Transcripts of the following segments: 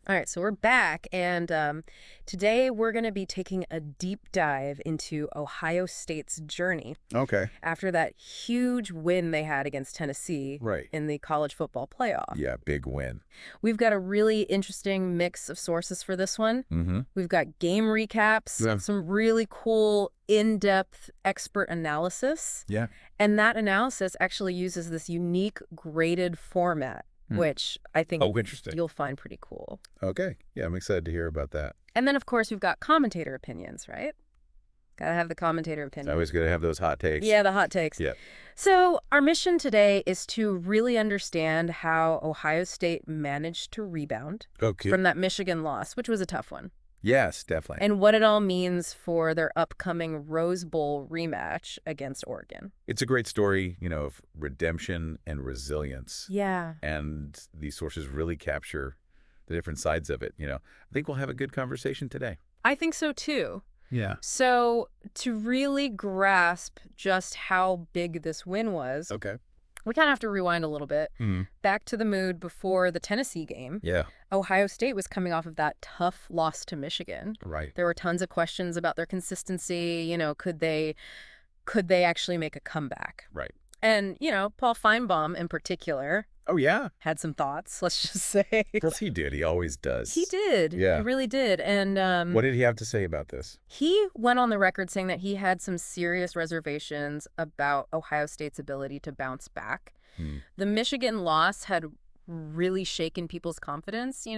All right, so we're back, and today we're going to be taking a deep dive into Ohio State's journey Okay. after that huge win they had against Tennessee Right. in the college football playoff. Yeah, big win. We've got a really interesting mix of sources for this one. Mm-hmm. We've got game recaps, Yeah. some really cool in-depth expert analysis, Yeah. and that analysis actually uses this unique graded format, which I think Interesting. you'll find pretty cool. Okay. Yeah, I'm excited to hear about that. And then, of course, we've got commentator opinions, right? Gotta have the commentator It's opinion. always good to have those hot takes. Yeah, the hot takes. Yeah. So our mission today is to really understand how Ohio State managed to rebound Okay. from that Michigan loss, which was a tough one, Yes, definitely. and what it all means for their upcoming Rose Bowl rematch against Oregon. It's a great story, of redemption and resilience. Yeah. And these sources really capture the different sides of it. I think we'll have a good conversation today. I think so, too. Yeah. So to really grasp just how big this win was, Okay. we kind of have to rewind a little bit. Back to the mood before the Tennessee game. Yeah. Ohio State was coming off of that tough loss to Michigan. Right. There were tons of questions about their consistency. Could they actually make a comeback? Right. And, Paul Finebaum in particular Oh, yeah. had some thoughts, let's just say. Because he did. He always does. He did. Yeah. He really did. And What did he have to say about this? he went on the record saying that he had some serious reservations about Ohio State's ability to bounce back. The Michigan loss had really shaken people's confidence, in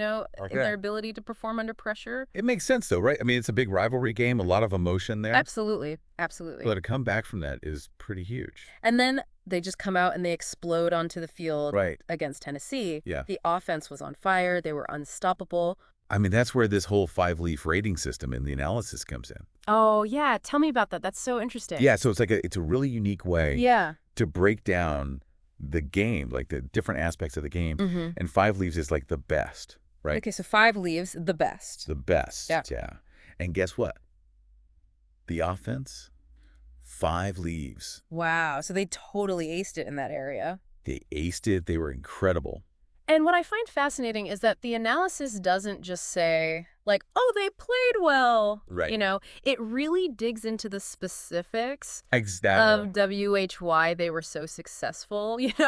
their ability to perform under pressure. It makes sense, though, right? I mean, it's a big rivalry game, a lot of emotion there. Absolutely. Absolutely. But to come back from that is pretty huge. And then they just come out and they explode onto the field Right. against Tennessee. Yeah. The offense was on fire. They were unstoppable. I mean, that's where this whole five-leaf rating system in the analysis comes in. Oh, yeah. Tell me about that. That's so interesting. Yeah, so it's a really unique way Yeah. to break down the game, like the different aspects of the game. And five leaves is like the best, right? Okay, so 5 leaves, the best. The best, Yeah. And guess what? The offense, 5 leaves. Wow. So they totally aced it in that area. They aced it. They were incredible. And what I find fascinating is that the analysis doesn't just say, like, oh, they played well. Right. It really digs into the specifics Exactly. of WHY they were so successful. It's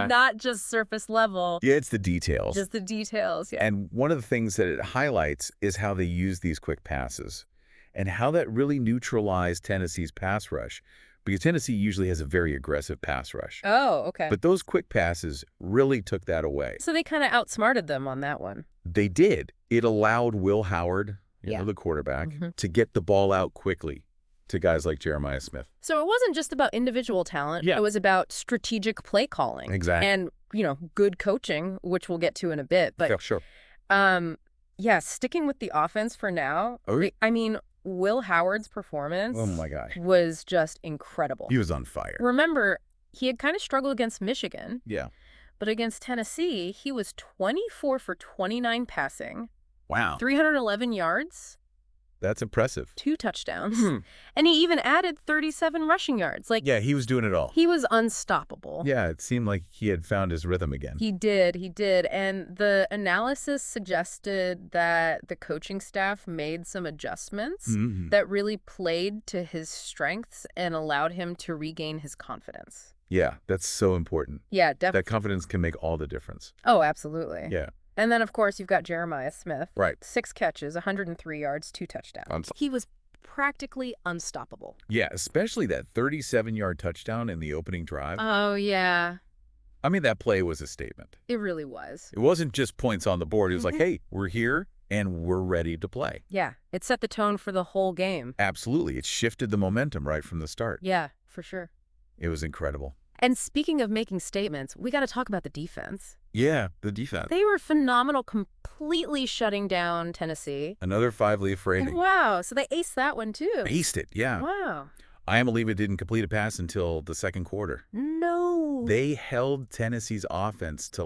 not just surface level, Yeah, it's the details. just the details. Yeah. And one of the things that it highlights is how they use these quick passes and how that really neutralized Tennessee's pass rush, because Tennessee usually has a very aggressive pass rush. Oh, okay. But those quick passes really took that away. So they kind of outsmarted them on that one. They did. It allowed Will Howard, Yeah. the quarterback, to get the ball out quickly to guys like Jeremiah Smith. So it wasn't just about individual talent. Yeah. It was about strategic play calling. Exactly. And, good coaching, which we'll get to in a bit. But Yeah, sure. yeah, sticking with the offense for now. Oh. I mean, Will Howard's performance Oh, my gosh. was just incredible. He was on fire. Remember, he had kind of struggled against Michigan, Yeah. but against Tennessee, he was 24 for 29 passing, Wow. 311 yards, That's impressive. 2 touchdowns, and he even added 37 rushing yards. Like, Yeah, he was doing it all. he was unstoppable. Yeah, it seemed like he had found his rhythm again. He did. And the analysis suggested that the coaching staff made some adjustments that really played to his strengths and allowed him to regain his confidence. Yeah, that's so important. Yeah, definitely. That confidence can make all the difference. Oh, absolutely. Yeah. And then, of course, you've got Jeremiah Smith. Right. 6 catches, 103 yards, 2 touchdowns. He was practically unstoppable. Yeah, especially that 37-yard touchdown in the opening drive. Oh, yeah. I mean, that play was a statement. It really was. It wasn't just points on the board. It was like, hey, we're here and we're ready to play. Yeah, it set the tone for the whole game. Absolutely. It shifted the momentum right from the start. Yeah, for sure. It was incredible. And speaking of making statements, we got to talk about the defense. Yeah, the defense. They were phenomenal, completely shutting down Tennessee. Another 5-leaf rating. Wow, so they aced that one too. Aced it, yeah. Wow. Iamaleava didn't complete a pass until the second quarter. No. They held Tennessee's offense to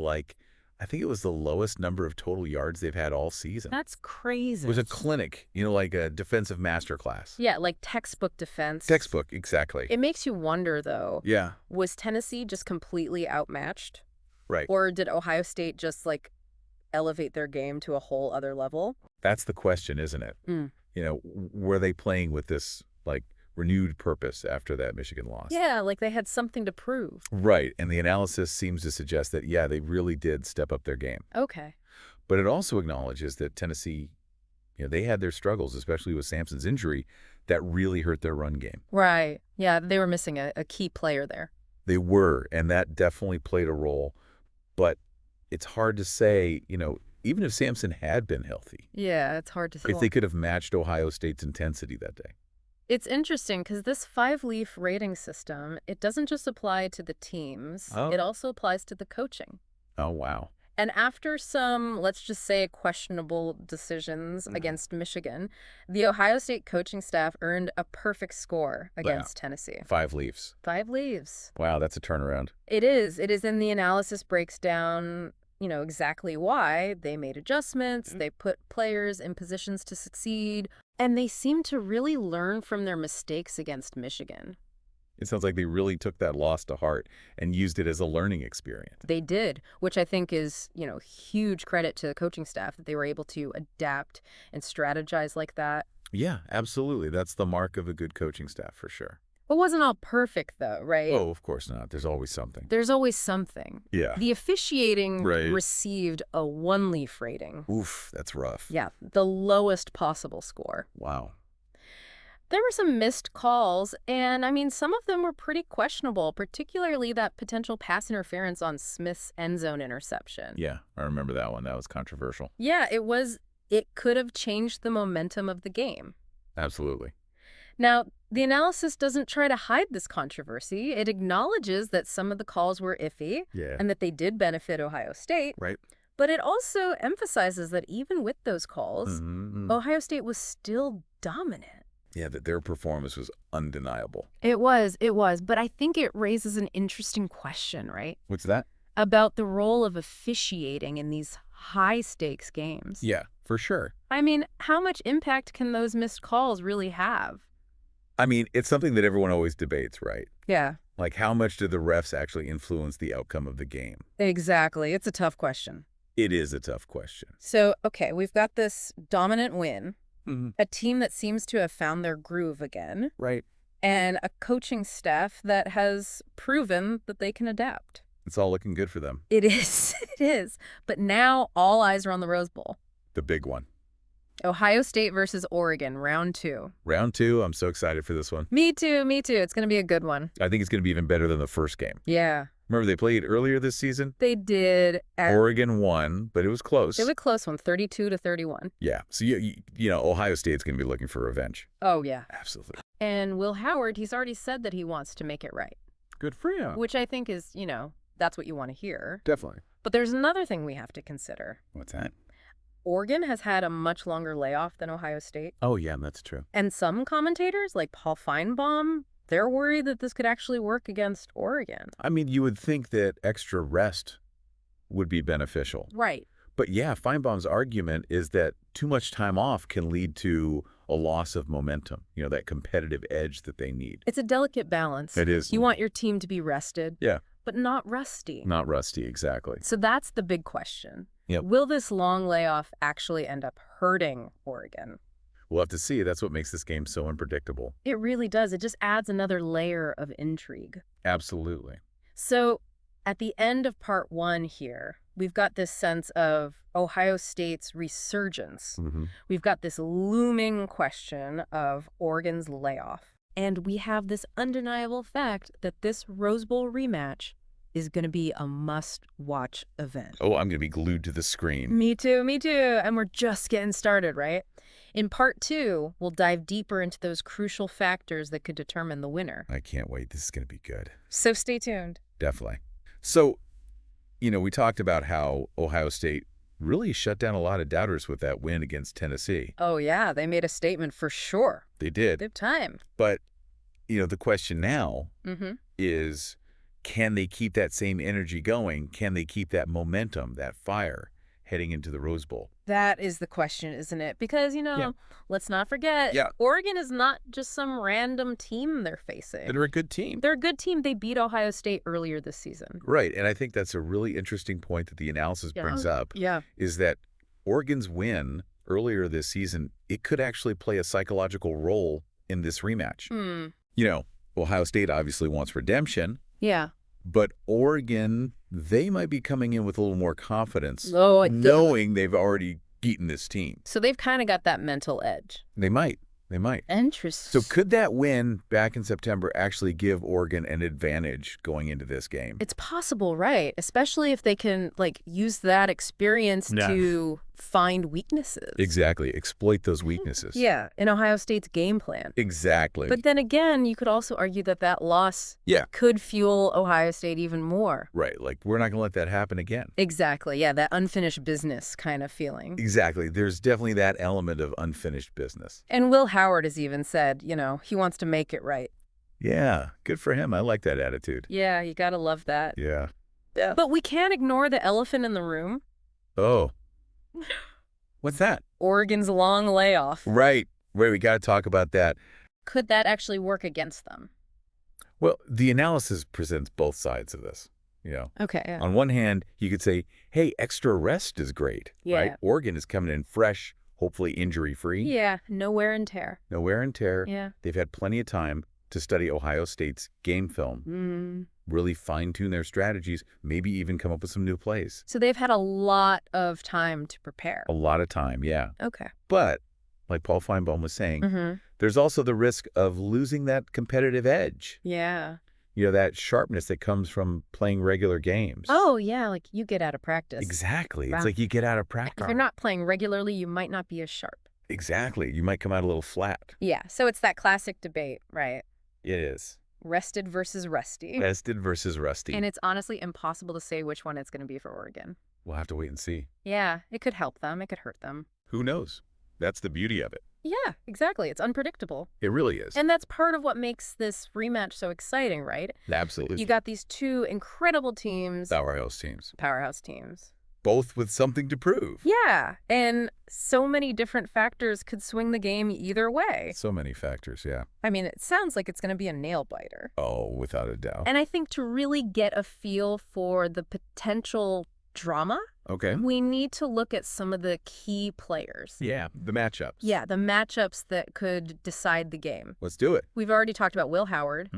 I think it was the lowest number of total yards they've had all season. That's crazy. It was a clinic, like a defensive masterclass. Yeah, like textbook defense. Textbook, exactly. It makes you wonder, though. Yeah. Was Tennessee just completely outmatched? Right. Or did Ohio State just, elevate their game to a whole other level? That's the question, isn't it? Mm. Were they playing with this, like, renewed purpose after that Michigan loss? Yeah, like they had something to prove. Right, and the analysis seems to suggest that, yeah, they really did step up their game. Okay. But it also acknowledges that Tennessee, they had their struggles, especially with Sampson's injury, that really hurt their run game. Right. Yeah, they were missing a key player there. They were, and that definitely played a role. But it's hard to say, even if Sampson had been healthy, Yeah, it's hard to say. if they could have matched Ohio State's intensity that day. It's interesting because this five-leaf rating system, it doesn't just apply to the teams. Oh. It also applies to the coaching. Oh, wow. And after some, let's just say, questionable decisions against Michigan, the Ohio State coaching staff earned a perfect score against Tennessee. 5 leaves. 5 leaves. Wow, that's a turnaround. It is. It is, and the analysis breaks down, exactly why they made adjustments, they put players in positions to succeed, and they seem to really learn from their mistakes against Michigan. It sounds like they really took that loss to heart and used it as a learning experience. They did, which I think is, huge credit to the coaching staff that they were able to adapt and strategize like that. Yeah, absolutely. That's the mark of a good coaching staff for sure. It wasn't all perfect, though, right? Oh, of course not. There's always something. There's always something. Yeah. The officiating Right. received a 1-leaf rating. Oof, that's rough. Yeah, the lowest possible score. Wow. There were some missed calls, and some of them were pretty questionable, particularly that potential pass interference on Smith's end zone interception. Yeah, I remember that one. That was controversial. Yeah, it was. It could have changed the momentum of the game. Absolutely. Now, the analysis doesn't try to hide this controversy. It acknowledges that some of the calls were iffy Yeah. and that they did benefit Ohio State. Right. But it also emphasizes that even with those calls, Ohio State was still dominant. Yeah, that their performance was undeniable. It was. But I think it raises an interesting question, right? What's that? About the role of officiating in these high-stakes games. Yeah, for sure. How much impact can those missed calls really have? It's something that everyone always debates, right? Yeah. Like, how much do the refs actually influence the outcome of the game? Exactly. It's a tough question. It is a tough question. So, okay, we've got this dominant win, Mm-hmm. a team that seems to have found their groove again, Right. and a coaching staff that has proven that they can adapt. It's all looking good for them. It is. It is. But now all eyes are on the Rose Bowl. The big one. Ohio State versus Oregon, round 2. Round 2, I'm so excited for this one. Me too. It's going to be a good one. I think it's going to be even better than the first game. Yeah. Remember, they played earlier this season? They did. Oregon won, but it was close. It was a close one, 32-31. Yeah. So, Ohio State's going to be looking for revenge. Oh, yeah. Absolutely. And Will Howard, he's already said that he wants to make it right, Good for you. which I think is, that's what you want to hear. Definitely. But there's another thing we have to consider. What's that? Oregon has had a much longer layoff than Ohio State. Oh, yeah, that's true. And some commentators, like Paul Finebaum, they're worried that this could actually work against Oregon. You would think that extra rest would be beneficial. Right. But yeah, Finebaum's argument is that too much time off can lead to a loss of momentum, that competitive edge that they need. It's a delicate balance. It is. You want your team to be rested, Yeah. but not rusty. Not rusty, exactly. So that's the big question. Yep. Will this long layoff actually end up hurting Oregon? We'll have to see. That's what makes this game so unpredictable. It really does. It just adds another layer of intrigue. Absolutely. So at the end of part 1 here, we've got this sense of Ohio State's resurgence. Mm-hmm. We've got this looming question of Oregon's layoff. And we have this undeniable fact that this Rose Bowl rematch is going to be a must-watch event. Oh, I'm going to be glued to the screen. Me too. And we're just getting started, right? In part 2, we'll dive deeper into those crucial factors that could determine the winner. I can't wait. This is going to be good. So stay tuned. Definitely. So, we talked about how Ohio State really shut down a lot of doubters with that win against Tennessee. Oh, yeah. They made a statement for sure. They did. Big time. But, the question now Mm-hmm. is, can they keep that same energy going? Can they keep that momentum, that fire, heading into the Rose Bowl? That is the question, isn't it? Because, Yeah. let's not forget, Yeah. Oregon is not just some random team they're facing. They're a good team. They're a good team. They beat Ohio State earlier this season. Right, and I think that's a really interesting point that the analysis brings up, Yeah. is that Oregon's win earlier this season, it could actually play a psychological role in this rematch. Ohio State obviously wants redemption, Yeah. but Oregon, they might be coming in with a little more confidence, Oh, knowing they've already beaten this team. So they've kind of got that mental edge. They might. They might. Interesting. So could that win back in September actually give Oregon an advantage going into this game? It's possible, right? Especially if they can, use that experience to find weaknesses. Exactly. Exploit those weaknesses. Yeah, in Ohio State's game plan. Exactly. But then again, you could also argue that loss could fuel Ohio State even more. Right. Like, we're not going to let that happen again. Exactly. Yeah, that unfinished business kind of feeling. Exactly. There's definitely that element of unfinished business. And Will Howard has even said, he wants to make it right. Yeah. Good for him. I like that attitude. Yeah, you got to love that. Yeah. But we can't ignore the elephant in the room. Oh. What's that? Oregon's long layoff. Right. We got to talk about that. Could that actually work against them? Well, the analysis presents both sides of this. Okay. Yeah. On one hand, you could say, hey, extra rest is great. Yeah. Right? Oregon is coming in fresh, hopefully injury-free. Yeah. No wear and tear. No wear and tear. Yeah. They've had plenty of time to study Ohio State's game film, really fine-tune their strategies, maybe even come up with some new plays. So they've had a lot of time to prepare. A lot of time, yeah. Okay. But, like Paul Finebaum was saying, there's also the risk of losing that competitive edge. Yeah. That sharpness that comes from playing regular games. Oh, yeah, like you get out of practice. Exactly. It's like you get out of practice. If you're not playing regularly, you might not be as sharp. Exactly. You might come out a little flat. Yeah, so it's that classic debate, right? It is. Rested versus rusty. Rested versus rusty. And it's honestly impossible to say which one it's going to be for Oregon. We'll have to wait and see. Yeah, it could help them. It could hurt them. Who knows? That's the beauty of it. Yeah, exactly. It's unpredictable. It really is. And that's part of what makes this rematch so exciting, right? Absolutely. You got these two incredible teams. Powerhouse teams. Powerhouse teams. Both with something to prove. Yeah, and so many different factors could swing the game either way. So many factors, yeah. I mean, it sounds like it's going to be a nail-biter. Oh, without a doubt. And I think to really get a feel for the potential drama, we need to look at some of the key players. Yeah, the matchups. Yeah, the matchups that could decide the game. Let's do it. We've already talked about Will Howard,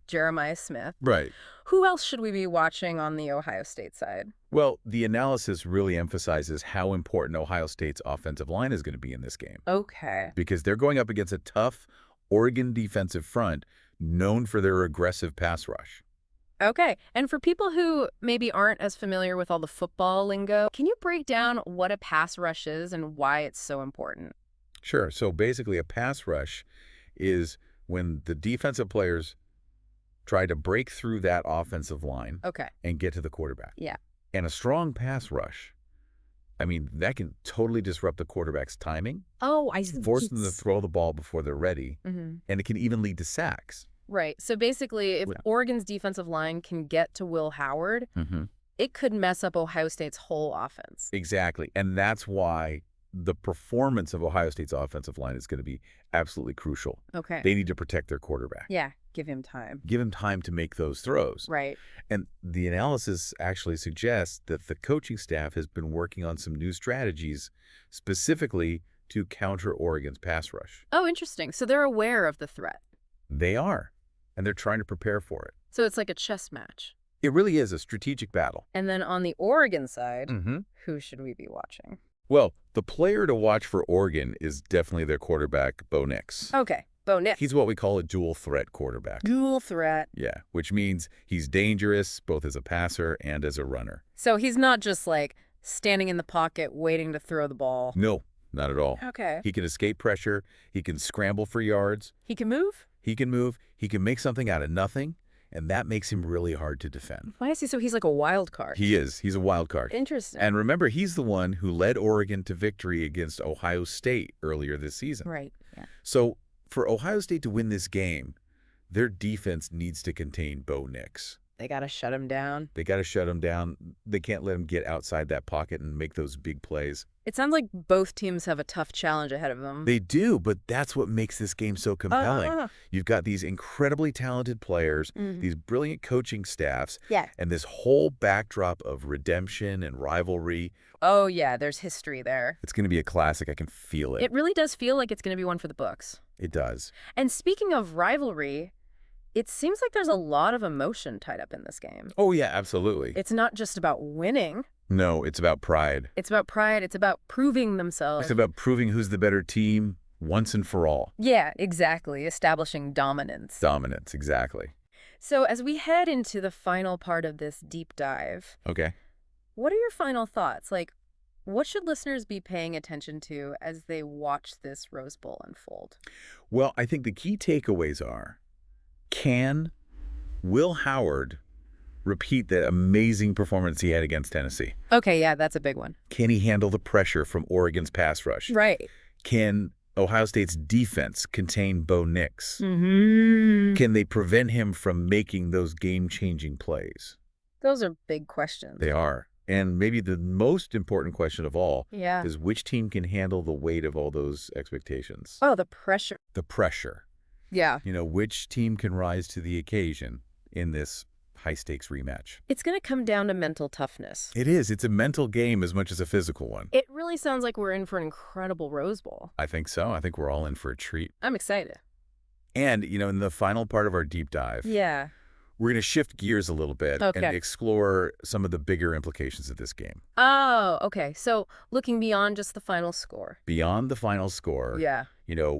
Jeremiah Smith. Right. Who else should we be watching on the Ohio State side? Well, the analysis really emphasizes how important Ohio State's offensive line is going to be in this game. Okay. Because they're going up against a tough Oregon defensive front known for their aggressive pass rush. Okay. And for people who maybe aren't as familiar with all the football lingo, can you break down what a pass rush is and why it's so important? Sure. So basically a pass rush is when the defensive players try to break through that offensive line and get to the quarterback. Yeah. And a strong pass rush, I mean, that can totally disrupt the quarterback's timing. Oh, I see. Force them to throw the ball before they're ready. And it can even lead to sacks. Right. So basically, if Oregon's defensive line can get to Will Howard, it could mess up Ohio State's whole offense. Exactly. And that's why the performance of Ohio State's offensive line is going to be absolutely crucial. Okay. They need to protect their quarterback. Yeah. Give him time. Give him time to make those throws. Right. And the analysis actually suggests that the coaching staff has been working on some new strategies specifically to counter Oregon's pass rush. Oh, interesting. So they're aware of the threat. They are. And they're trying to prepare for it. So it's like a chess match. It really is a strategic battle. And then on the Oregon side, who should we be watching? Well, the player to watch for Oregon is definitely their quarterback, Bo Nix. Okay, Bo Nix. He's what we call a dual threat quarterback. Dual threat. Yeah, which means he's dangerous both as a passer and as a runner. So he's not just like standing in the pocket waiting to throw the ball. No, not at all. Okay. He can escape pressure. He can scramble for yards. He can move? He can move. He can make something out of nothing, and that makes him really hard to defend. I see. So he's like a wild card. He is. He's a wild card. Interesting. And remember, he's the one who led Oregon to victory against Ohio State earlier this season. Right. Yeah. So for Ohio State to win this game, their defense needs to contain Bo Nix. They got to shut him down. They got to shut him down. They can't let him get outside that pocket and make those big plays. It sounds like both teams have a tough challenge ahead of them. They do, but that's what makes this game so compelling. You've got these incredibly talented players, these brilliant coaching staffs, Yes. and this whole backdrop of redemption and rivalry. Oh, yeah, there's history there. It's going to be a classic. I can feel it. It really does feel like it's going to be one for the books. It does. And speaking of rivalry, it seems like there's a lot of emotion tied up in this game. Oh, yeah, absolutely. It's not just about winning. No, it's about pride. It's about pride. It's about proving themselves. It's about proving who's the better team once and for all. Yeah, exactly. Establishing dominance. Dominance, exactly. So as we head into the final part of this deep dive, Okay. what are your final thoughts? Like, what should listeners be paying attention to as they watch this Rose Bowl unfold? Well, I think the key takeaways are, can Will Howard repeat that amazing performance he had against Tennessee? Okay, yeah, that's a big one. Can he handle the pressure from Oregon's pass rush? Right. Can Ohio State's defense contain Bo Nix? Mm-hmm. Can they prevent him from making those game-changing plays? Those are big questions. They are. And maybe the most important question of all is which team can handle the weight of all those expectations? Oh, the pressure. The pressure. Yeah. Which team can rise to the occasion in this high-stakes rematch? It's going to come down to mental toughness. It is. It's a mental game as much as a physical one. It really sounds like we're in for an incredible Rose Bowl. I think so. I think we're all in for a treat. I'm excited. And, in the final part of our deep dive, Yeah. we're going to shift gears a little bit and explore some of the bigger implications of this game. Oh, okay. So looking beyond just the final score. Beyond the final score, Yeah.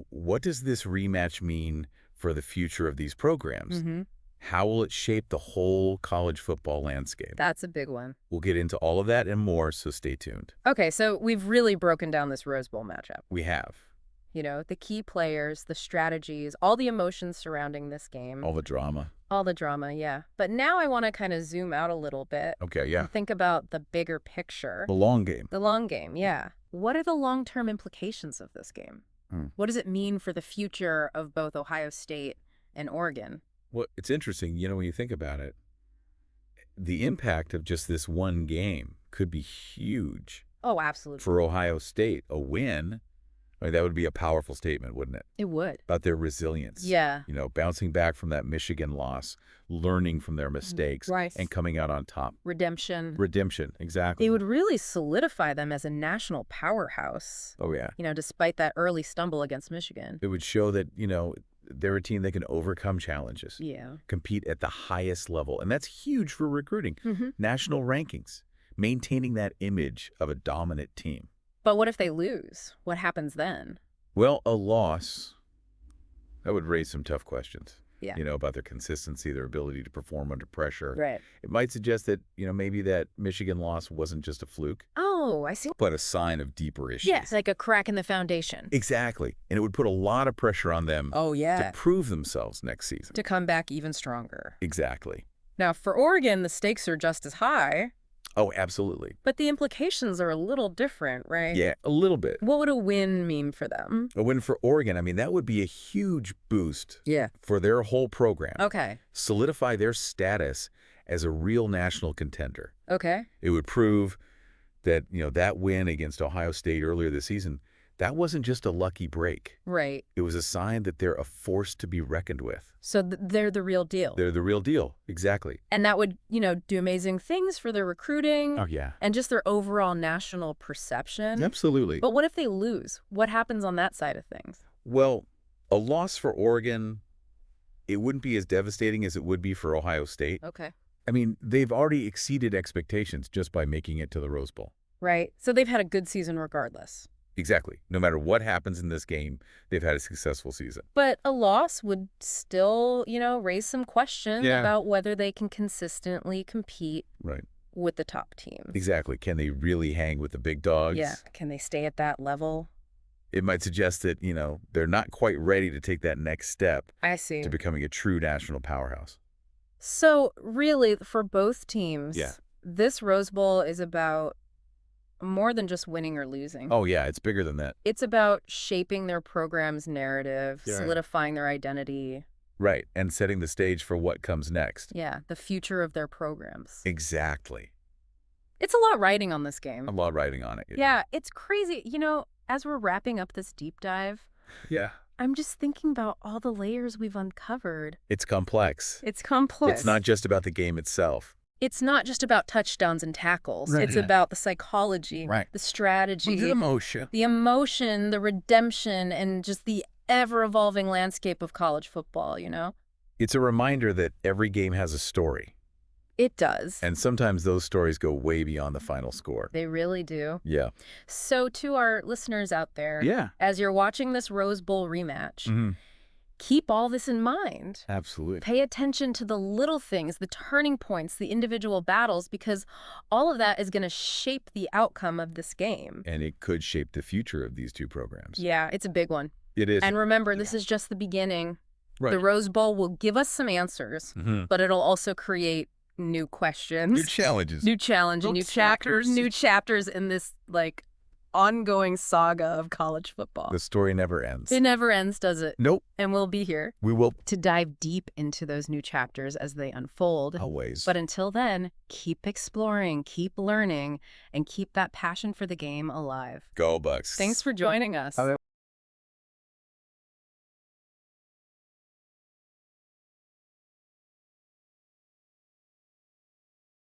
What does this rematch mean for the future of these programs? Mm-hmm. How will it shape the whole college football landscape? That's a big one. We'll get into all of that and more, so stay tuned. Okay, so we've really broken down this Rose Bowl matchup. We have. The key players, the strategies, all the emotions surrounding this game. All the drama. All the drama, yeah. But now I want to kind of zoom out a little bit. Okay, yeah. And think about the bigger picture. The long game. The long game, yeah. What are the long-term implications of this game? What does it mean for the future of both Ohio State and Oregon? Well, it's interesting, when you think about it, the impact of just this one game could be huge. Oh, absolutely. For Ohio State, a win, that would be a powerful statement, wouldn't it? It would. About their resilience. Yeah. Bouncing back from that Michigan loss, learning from their mistakes, right, and coming out on top. Redemption. Redemption, exactly. It would really solidify them as a national powerhouse. Oh, yeah. Despite that early stumble against Michigan. It would show that, they're a team that can overcome challenges. Yeah. Compete at the highest level. And that's huge for recruiting. National rankings. Maintaining that image of a dominant team. But what if they lose? What happens then? Well, a loss, that would raise some tough questions. Yeah. About their consistency, their ability to perform under pressure. Right. It might suggest that, maybe that Michigan loss wasn't just a fluke. Oh, I see. But a sign of deeper issues. Yes, like a crack in the foundation. Exactly. And it would put a lot of pressure on them to prove themselves next season. To come back even stronger. Exactly. Now, for Oregon, the stakes are just as high. Oh, absolutely. But the implications are a little different, right? Yeah, a little bit. What would a win mean for them? A win for Oregon, that would be a huge boost for their whole program. Okay. Solidify their status as a real national contender. Okay. It would prove that, that win against Ohio State earlier this season, that wasn't just a lucky break. Right. It was a sign that they're a force to be reckoned with. So they're the real deal. They're the real deal. Exactly. And that would, do amazing things for their recruiting. Oh, yeah. And just their overall national perception. Absolutely. But what if they lose? What happens on that side of things? Well, a loss for Oregon, it wouldn't be as devastating as it would be for Ohio State. Okay. They've already exceeded expectations just by making it to the Rose Bowl. Right. So they've had a good season regardless. Exactly. No matter what happens in this game, they've had a successful season. But a loss would still, raise some questions about whether they can consistently compete with the top teams. Exactly. Can they really hang with the big dogs? Yeah. Can they stay at that level? It might suggest that, they're not quite ready to take that next step. I see. To becoming a true national powerhouse. So really, for both teams, this Rose Bowl is about more than just winning or losing. Oh, yeah, it's bigger than that. It's about shaping their program's narrative, solidifying their identity. Right, and setting the stage for what comes next. Yeah, the future of their programs. Exactly. It's a lot riding on this A game. lot riding on it. Yeah, it's crazy. As we're wrapping up this deep dive, Yeah. I'm just thinking about all the layers we've uncovered. It's complex. It's complex. It's not just about the game itself. It's not just about touchdowns and tackles. Right. It's about the psychology, Right. the strategy, The emotion. the redemption, and just the ever-evolving landscape of college football, It's a reminder that every game has a story. It does. And sometimes those stories go way beyond the final score. They really do. Yeah. So to our listeners out there, Yeah. as you're watching this Rose Bowl rematch, Mm-hmm. keep all this in mind. Absolutely. Pay attention to the little things, the turning points, the individual battles, because all of that is going to shape the outcome of this game. And it could shape the future of these two programs. Yeah, it's a big one. It is. And remember, this is just the beginning. Right. The Rose Bowl will give us some answers, but it'll also create new questions. New challenges. New challenge, new chapters in this, ongoing saga of college football. The story never ends. It never ends, does it? Nope. And we'll be here We will to dive deep into those new chapters as they unfold. always. But until then, keep exploring, keep learning, and keep that passion for the game alive. Go Bucks. Thanks for joining us.